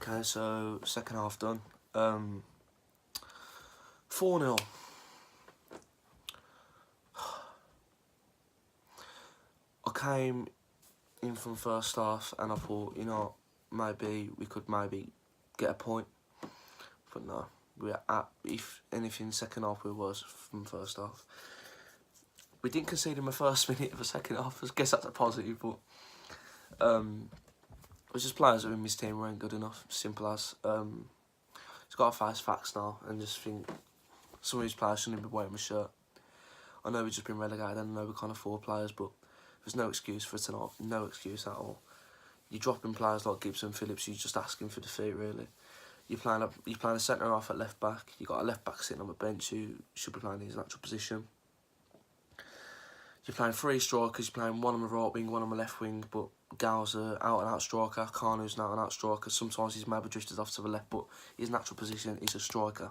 Okay, so second half done. 4-0. I came in from first half and I thought, maybe we could get a point. But no, if anything, second half we was from first half. We didn't concede in the first minute of the second half. I guess that's a positive, but it was just players that in this team weren't good enough. Simple as. He's got to face facts now and just think some of these players shouldn't be wearing my shirt. I know we've just been relegated and I know we can't afford players, but there's no excuse for tonight. No excuse at all. You're dropping players like Gibson, Phillips. You're just asking for defeat, really. You're playing a centre half at left back. You got a left back sitting on the bench who should be playing in his natural position. You're playing three strikers. You're playing one on the right wing, one on the left wing. But Gal's an out-and-out striker. Kanu's an out-and-out striker. Sometimes he's maybe drifted off to the left, but his natural position is a striker.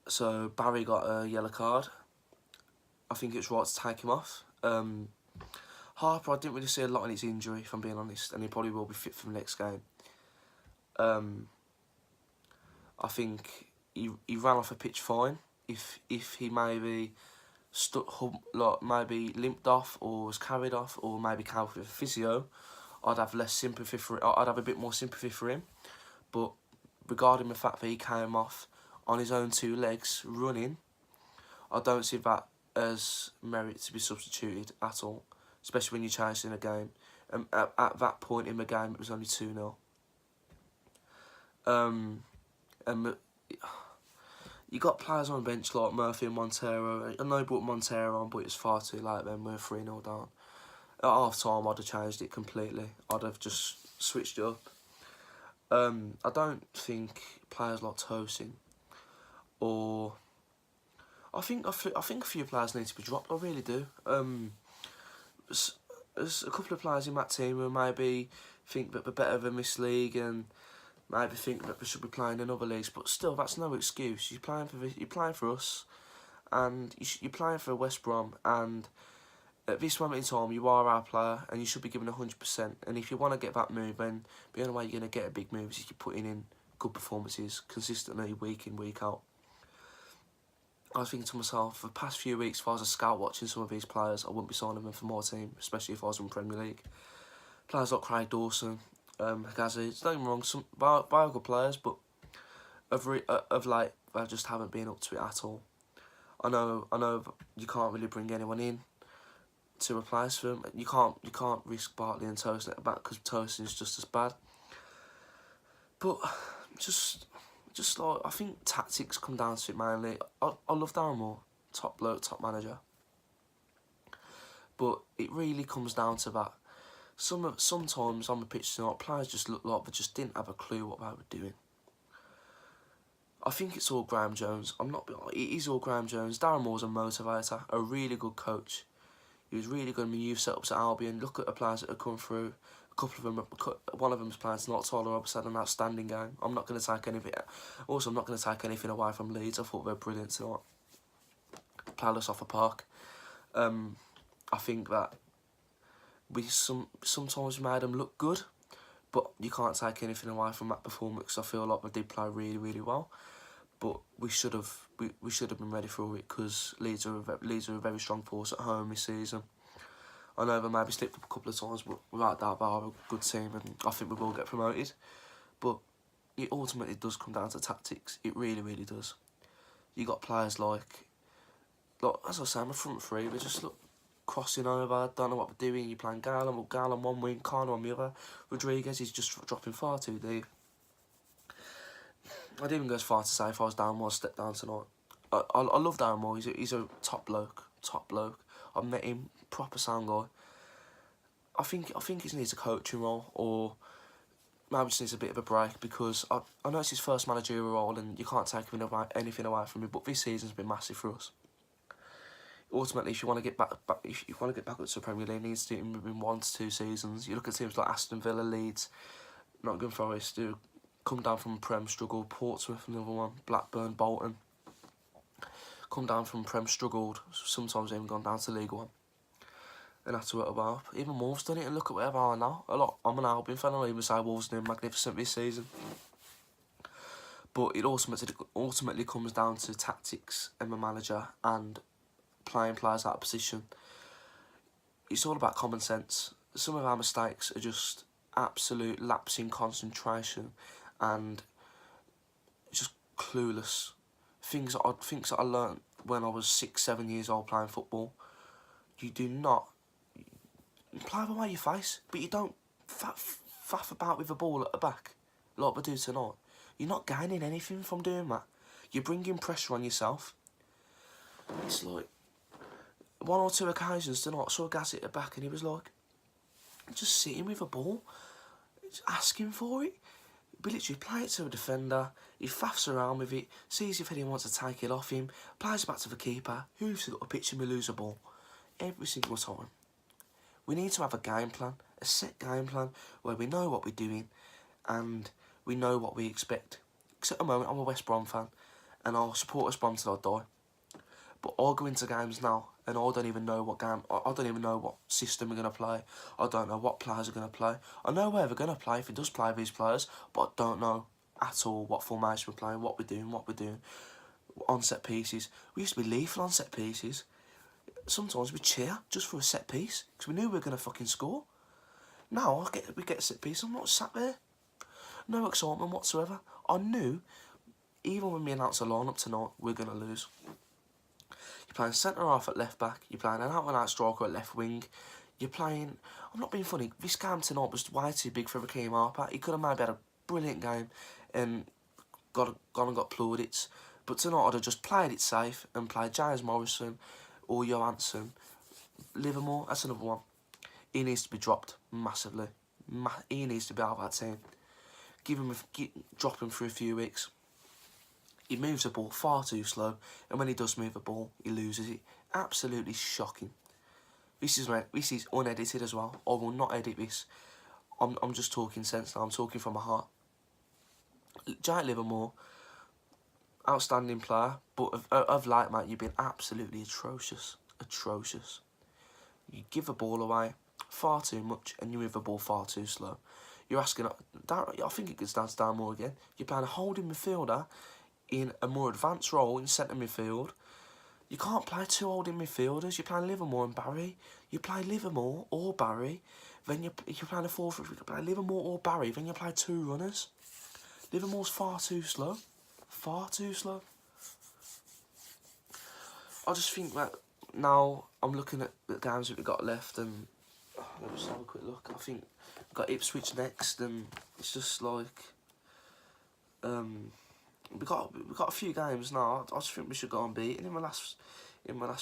So Barry got a yellow card. I think it's right to take him off. Harper, I didn't really see a lot in his injury, if I'm being honest, and he probably will be fit for the next game. I think he ran off a pitch fine. If he maybe maybe limped off or was carried off or maybe came off with a physio, I'd have less sympathy for. I'd have a bit more sympathy for him. But regarding the fact that he came off on his own two legs running, I don't see that as merit to be substituted at all, especially when you're chasing a game. And at that point in the game, it was only 2-0. And you got players on the bench like Murphy and Montero. I know he brought Montero on, but it's far too late then. We're 3-0 down. At half time, I'd have changed it completely. I'd have just switched it up. I don't think players like Tosin or I think a few players need to be dropped. I really do. There's a couple of players in that team who maybe think that they're better than this league and maybe think that they should be playing in other leagues. But still, that's no excuse. You're playing for us, and you're playing for West Brom. And at this moment in time, you are our player, and you should be given 100%. And if you want to get that move, then the only way you're going to get a big move is if you're putting in good performances consistently, week in, week out. I was thinking to myself, for the past few weeks, if I was a scout watching some of these players, I wouldn't be signing them for my team, especially if I was in Premier League. Players like Craig Dawson, Gazzy, don't get me wrong, some very good players, but of late, they just haven't been up to it at all. I know you can't really bring anyone in to replace them. You can't risk Bartley and Tosin at the back because Tosin is just as bad. But just like, I think tactics come down to it mainly. I love Darren Moore, top bloke, top manager. But it really comes down to that. Sometimes on the pitch tonight, players just look like they just didn't have a clue what they were doing. I think it's all Graham Jones. It is all Graham Jones. Darren Moore's a motivator, a really good coach. He was really good in the youth setups at Albion. Look at the players that have come through. A couple of them, one of them's playing tonight. Tyler Roberts had an outstanding game. I'm not going to take anything. Also, I'm not going to take anything away from Leeds. I thought they were brilliant tonight. Played us off the park. I think that we sometimes made them look good, but you can't take anything away from that performance. I feel like they did play really, really well, but we should have been ready for it because Leeds are a very strong force at home this season. I know they maybe slipped up a couple of times, but without doubt they are a good team and I think we will get promoted. But it ultimately does come down to tactics. It really, really does. You got players like as I say, my front three, they just look crossing over, don't know what they're doing. You're playing Gale on one wing, Kanu on the other. Rodriguez is just dropping far too deep. I'd even go as far to say if I was Darren Moore, I'd step down tonight. I love Darren Moore. He's a top bloke. I've met him, proper sound guy. I think he needs a coaching role or maybe just needs a bit of a break because I know it's his first managerial role and you can't take anything away from him. But this season's been massive for us. Ultimately, if you want to get back up to the Premier League, it needs to do it in 1 to 2 seasons. You look at teams like Aston Villa, Leeds, Nottingham Forest, who come down from Prem struggle. Portsmouth, another one. Blackburn, Bolton. Come down from Prem struggled. Sometimes even gone down to League One. and had to work up. Even Wolves done it, and look at where they are now. I'm an Albion fan, I'll even say Wolves are doing magnificent this season. But it ultimately comes down to tactics and the manager and playing players out of position. It's all about common sense. Some of our mistakes are just absolute lapse in concentration and just clueless. Things that I learned when I was 6, 7 years old playing football. You do not play the way you face, but you don't faff about with the ball at the back like we do tonight. You're not gaining anything from doing that. You're bringing pressure on yourself. It's like 1 or 2 occasions tonight, I saw Gaz at the back and he was like, just sitting with a ball, just asking for it. But literally play it to a defender, he faffs around with it, sees if anyone wants to take it off him, plays it back to the keeper, who's got a pitch and we lose a ball. Every single time. We need to have a game plan, a set game plan, where we know what we're doing and we know what we expect. Because at the moment, I'm a West Brom fan and I'll support West Brom till I die. But I'll go into games now and I don't even know what game, I don't even know what system we're going to play. I don't know what players are going to play. I know where we're going to play if it does play these players, but I don't know at all what formation we're playing, what we're doing on set pieces. We used to be lethal on set pieces. Sometimes we cheer just for a set piece because we knew we were going to fucking score. Now we get a set piece, I'm not sat there. No excitement whatsoever. I knew, even when we announced the lineup tonight, we're going to lose. You're playing centre-half at left-back, you're playing an out-and-out striker at left wing, you're playing... I'm not being funny, this game tonight was way too big for Raheem Harper. He could have maybe had a brilliant game and gone and got plaudits. But tonight I'd have just played it safe and played James Morrison or Johansson. Livermore, that's another one. He needs to be dropped massively. He needs to be out of that team. Drop him for a few weeks. He moves the ball far too slow, and when he does move the ball, he loses it. Absolutely shocking. This is unedited as well. I will not edit this. I'm just talking sense now. I'm talking from my heart. Jack Livermore, outstanding player, but of late, mate, you've been absolutely atrocious. Atrocious. You give the ball away far too much, and you move the ball far too slow. You're asking, I think it gets down to Dan Moore again. You're playing a holding midfielder in a more advanced role in centre midfield. You can't play 2 holding midfielders. You're playing Livermore and Barry. You play Livermore or Barry. Then you're playing a 4-3. You play Livermore or Barry. Then you play 2 runners. Livermore's far too slow. Far too slow. I just think that now I'm looking at the games that we've got left and... let's just have a quick look. I think we've got Ipswich next and it's just like... We've got a few games now. I just think we should go unbeaten in my last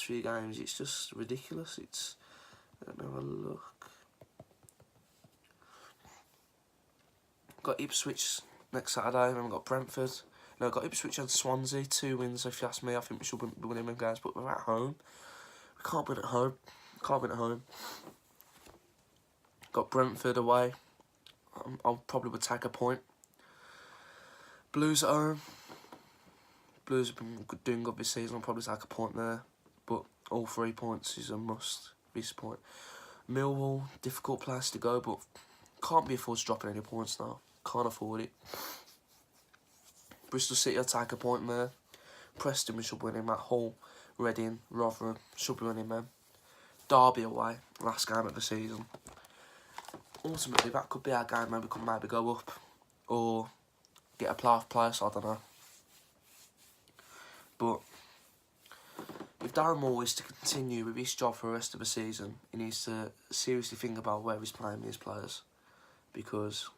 few games. It's just ridiculous. Let me have a look. Got Ipswich next Saturday. Then we've got Brentford. No, we've got Ipswich and Swansea. 2 wins. If you ask me, I think we should be winning them games. But we're at home. We can't win at home. Got Brentford away. I probably would take a point. Blues at home. Blues have been doing good this season. I'll probably take a point there. But all 3 points is a must this point. Millwall, difficult place to go, but can't be afforded to dropping any points now. Can't afford it. Bristol City, I'll take a point there. Preston, we should win him at Hull. Reading, Rotherham, should be winning them. Derby away, last game of the season. Ultimately, that could be our game. Maybe we could maybe go up or get a playoff place. I don't know. But if Darren Moore is to continue with his job for the rest of the season, he needs to seriously think about where he's playing these players, because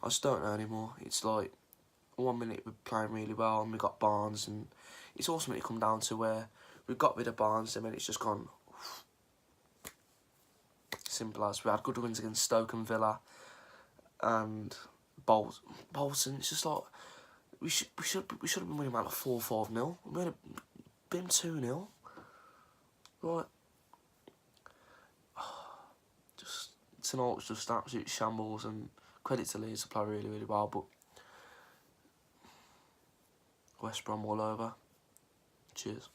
I just don't know anymore. It's like 1 minute we're playing really well and we've got Barnes, and it's ultimately come down to where we've got rid of Barnes and then it's just gone simple as. We had good wins against Stoke and Villa and Bolton. It's just like we should have been winning like 4-5-0. We had been 2-0. Right. Just tonight was just absolute shambles, and credit to Leeds to play really, really well, but West Brom all over. Cheers.